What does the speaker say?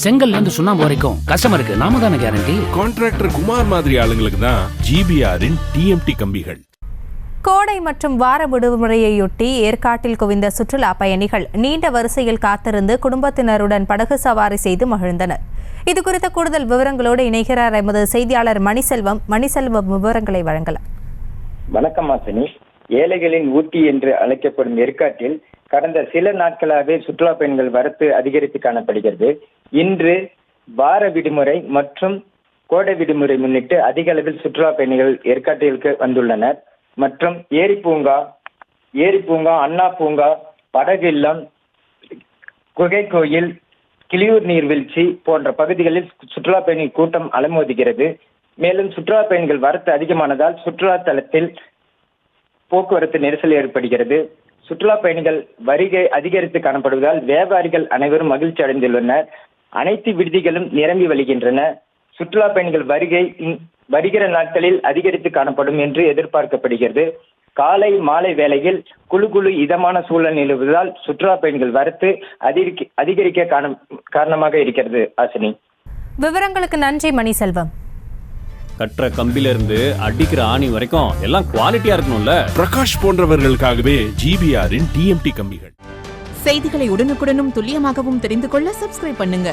செங்கல்ல இருந்து சுண்ணாம்பு வரைக்கும் கஸ்டமருக்கு நாம தானே கேரண்டி. கான்ட்ராக்டர் குமார் மாதிரி ஆளுங்களுக்கு தான் ஜிபிஆரின் டிஎம்டி கம்பிகள். கோடை மற்றும் வார விடுமுறையொட்டி ஏற்காட்டில் குவிந்த சுற்றுலா பயணிகள் நீண்ட வரிசையில் காத்திருந்து குடும்பத்தினருடன் படகு சவாரி செய்து மகிழ்ந்தனர். இதுகுறித்த கூடுதல் விவரங்களோடு இணைகிறார் எமது செய்தியாளர் மணிசெல்வம். விவரங்களை வழங்கலாம். வணக்கம் ஆசினி. ஏழைகளின் ஊட்டி என்று அழைக்கப்படும் ஏற்காட்டில் கடந்த சில நாட்களாகவே சுற்றுலா பயணிகள் வரத்து அதிகரித்து காணப்படுகிறது. இன்று வார விடுமுறை மற்றும் கோடை விடுமுறை முன்னிட்டு அதிக அளவில் சுற்றுலா பயணிகள் ஏற்காட்டிற்கு வந்துள்ளனர். மற்றும் ஏரி பூங்கா, அண்ணா பூங்கா, படகு இல்லம், குகை கோயில், கிளியூர் நீர்வீழ்ச்சி போன்ற பகுதிகளில் சுற்றுலா பயணிகள் கூட்டம் அலமோதுகிறது. மேலும் சுற்றுலா பயணிகள் வரத்து அதிகமானதால் சுற்றுலா தலத்தில் போக்குவரத்து நெரிசல் ஏற்படுகிறது. சுற்றுலா பயணிகள் வருகை அதிகரித்து காணப்படுவதால் வியாபாரிகள் அனைவரும் மகிழ்ச்சி அடைந்துள்ளனர். அனைத்து விடுதிகளும் நிரம்பி வழிகின்றன. சுற்றுலா பயணிகள் வருகிற நாட்களில் அதிகரித்து காணப்படும் என்று எதிர்பார்க்கப்படுகிறது. காலை மாலை வேளையில் குழு இதமான சூழல் நிலவுவதால் சுற்றுலா பயணிகள் வரத்து அதிகரிக்க காரணமாக இருக்கிறது. ஆசினி, விவரங்களுக்கு நன்றி மணிசெல்வம். கட்டுற கம்பில இருந்து அடிக்கிற ஆணி வரைக்கும் எல்லாம் குவாலிட்டியா இருக்கணும்ல. பிரகாஷ் போன்றவர்களுக்காகவே ஜிபிஆரின் டிஎம்டி கம்பிகள். செய்திகளை உடனுக்குடனும் துல்லியமாகவும் தெரிந்து கொள்ள சப்ஸ்கிரைப் பண்ணுங்க.